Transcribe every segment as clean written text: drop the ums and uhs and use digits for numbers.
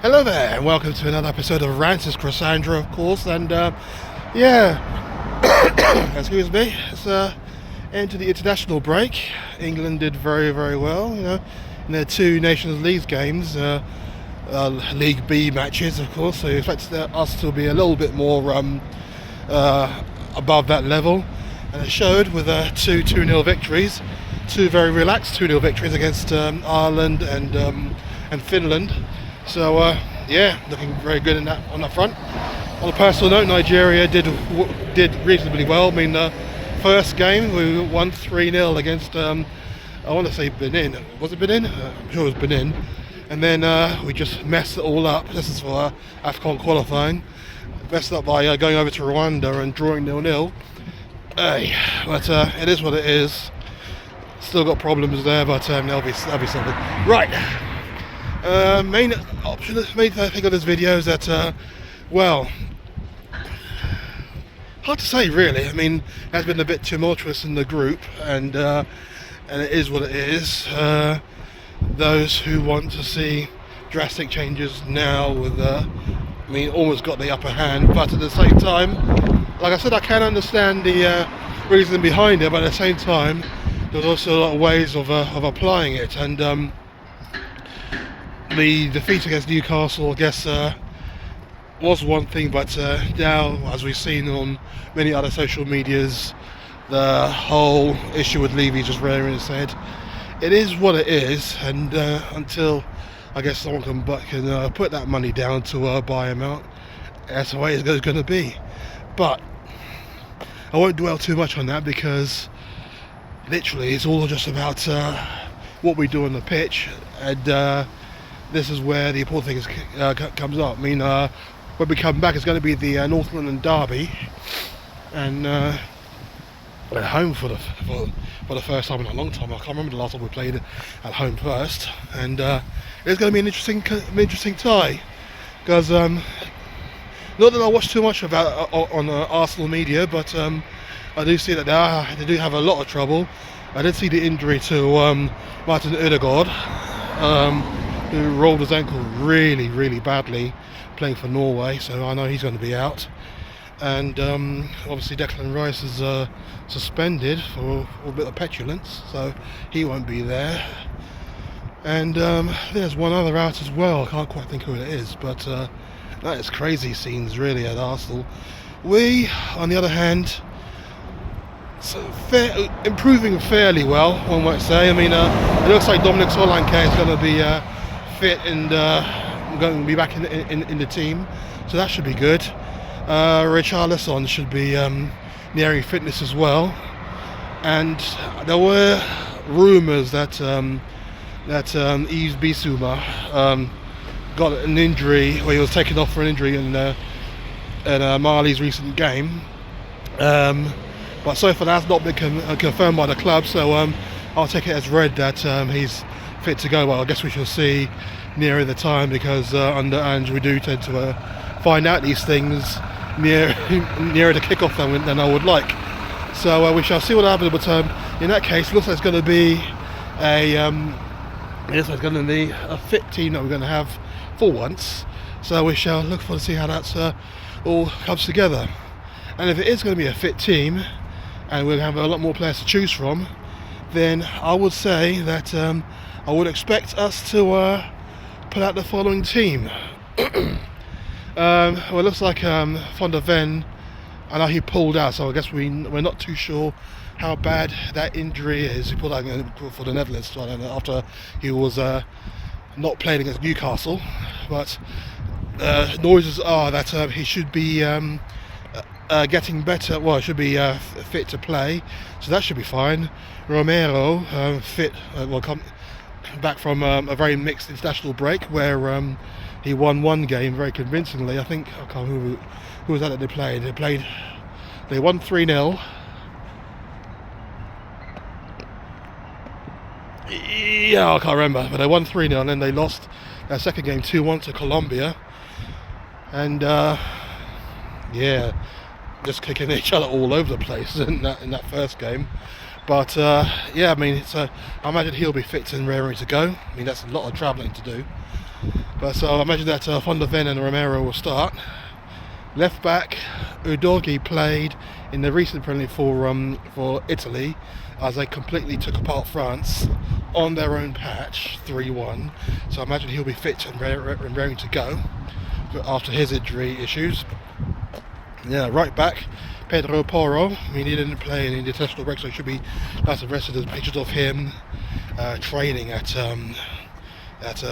Hello there, and welcome to another episode of Rantz. It's Crisandro, of course, and excuse me, it's into the international break. England did very, very well, in their two Nations League games, League B matches, of course, so you expect us to be a little bit more above that level, and it showed with two 2-0 victories, two very relaxed 2-0 victories against Ireland and Finland. So looking very good on that front. On a personal note, Nigeria did reasonably well. I mean, the first game we won 3-0 against I want to say Benin. Was it Benin? I'm sure it was Benin. And then we just messed it all up. This is for AFCON qualifying. Messed up by going over to Rwanda and drawing 0-0. But it is what it is. Still got problems there, but that'll be something. Right. Main thing of this video is that, hard to say really. I mean, it has been a bit tumultuous in the group, and it is what it is. Those who want to see drastic changes now with, almost got the upper hand, but at the same time, like I said, I can understand the reason behind it, but at the same time, there's also a lot of ways of applying it, and the defeat against Newcastle, I guess, was one thing, but now, as we've seen on many other social medias, the whole issue with Levy just rearing its head. It is what it is, and until I guess someone can put that money down to buy him out, that's the way it's going to be. But I won't dwell too much on that, because literally it's all just about what we do on the pitch, and this is where the important thing comes up. I mean, when we come back, it's going to be the North London derby, and at home for the first time in a long time. I can't remember the last time we played at home first, and it's going to be an interesting tie, because not that I watch too much about on Arsenal media, but I do see that they do have a lot of trouble. I did see the injury to Martin Ødegaard, who rolled his ankle really, really badly playing for Norway, so I know he's going to be out. And obviously Declan Rice is suspended for a bit of petulance, so he won't be there. And there's one other out as well. I can't quite think who it is, but that is crazy scenes really at Arsenal. We, on the other hand, improving fairly well, one might say. I mean, it looks like Dominic Solanke is going to be fit and going to be back in the team, so that should be good. Richarlison should be nearing fitness as well, and there were rumours that Yves Bissouma got an injury, or he was taken off for an injury in Mali's recent game, but so far that's not been confirmed by the club, so I'll take it as read that he's fit to go. Well, I guess we shall see nearer the time, because under Ange we do tend to find out these things nearer the kickoff than I would like. So we shall see what happens. But in that case, it looks like it's going to be a fit team that we're going to have for once. So we shall look forward to see how that's all comes together. And if it is going to be a fit team, and we'll have a lot more players to choose from, then I would say that I would expect us to put out the following team. Well, it looks like Van der Ven, I know he pulled out, so I guess we're not too sure how bad that injury is. He pulled out for the Netherlands after he was not playing against Newcastle, but noises are that he should be getting better. Well, should be fit to play, so that should be fine. Romero fit, come back from a very mixed international break, where he won one game very convincingly. I think, I can't remember who was that they played. They won 3-0. Yeah, I can't remember, but they won 3-0, and then they lost their second game 2-1 to Colombia. And just kicking each other all over the place in that first game. But I mean, I imagine he'll be fit and raring to go. I mean, that's a lot of travelling to do. But so I imagine that Van der Ven and Romero will start. Left back, Udogie played in the recent friendly for Italy as they completely took apart France on their own patch, 3-1. So I imagine he'll be fit and raring to go after his injury issues. Yeah, right back, Pedro Porro. I mean, he didn't play in the international break, so it should be nice and rested. There's pictures of him training at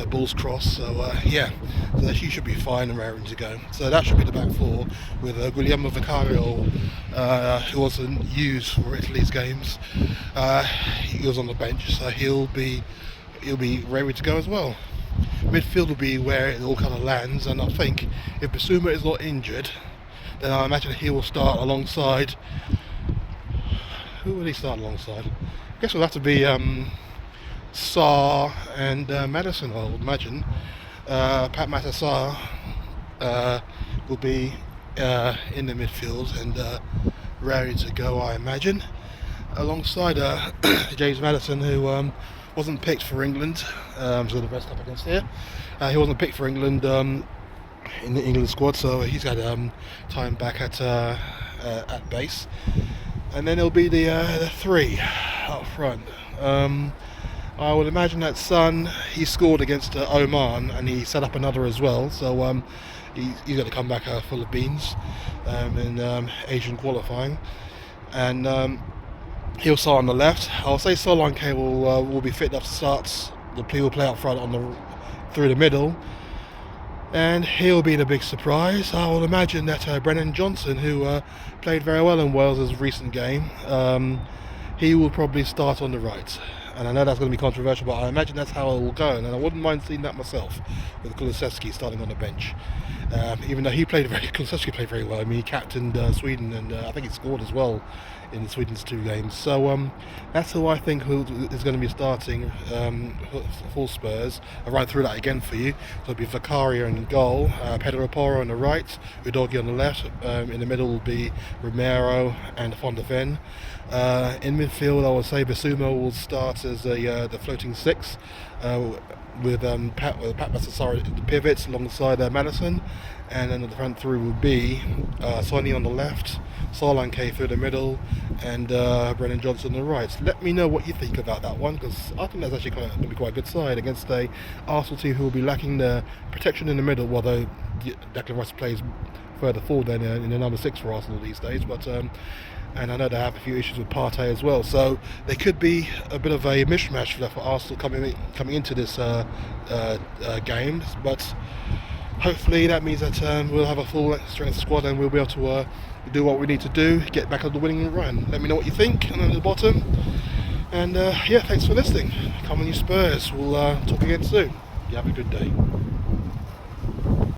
Bulls Cross, so yeah, so he should be fine and raring to go. So that should be the back four with Guglielmo Vicario, who wasn't used for Italy's games. He was on the bench, so he'll be ready to go as well. Midfield will be where it all kind of lands, and I think if Bissouma is not injured, then I imagine he will start alongside. Who will he start alongside? I guess it'll have to be Sarr and Madison, I would imagine. Pat Matassar will be in the midfield and ready to go, I imagine, alongside James Madison, who wasn't picked for England. So the best up against here. He wasn't picked for England in the England squad, so he's had time back at base. And then it'll be the three up front. I would imagine that Son, he scored against Oman and he set up another as well, so he's going to come back full of beans in Asian qualifying. And he'll start on the left. I'll say Solanke will be fit enough to start. He will play up front through the middle, and he'll be the big surprise. I will imagine that Brennan Johnson, who played very well in Wales' recent game, he will probably start on the right. And I know that's going to be controversial, but I imagine that's how it will go, and I wouldn't mind seeing that myself, with Kulusevski starting on the bench. Even though Kulusevski played very well. I mean, he captained Sweden, and I think he scored as well in Sweden's 2 games. So that's who I think is going to be starting for Spurs. I'll run through that again for you. So it'll be Vicario in goal, Pedro Porro on the right, Udogie on the left. In the middle will be Romero and Van der Ven. In midfield, I would say Bissouma will start as the floating six, with Pat Matassar at the pivots alongside Madison, and then the front three will be Sonny on the left, Solanke through the middle, and Brennan Johnson on the right. So let me know what you think about that one, because I think that's actually going to be quite a good side against a Arsenal team who will be lacking the protection in the middle, although Declan Rice plays further forward than in the number 6 for Arsenal these days, but and I know they have a few issues with Partey as well, so there could be a bit of a mishmash for Arsenal coming into this game, but hopefully that means that we'll have a full strength squad and we'll be able to do what we need to do, get back on the winning run. Let me know what you think, and at the bottom, and yeah, thanks for listening. Come on you Spurs, we'll talk again soon. You have a good day.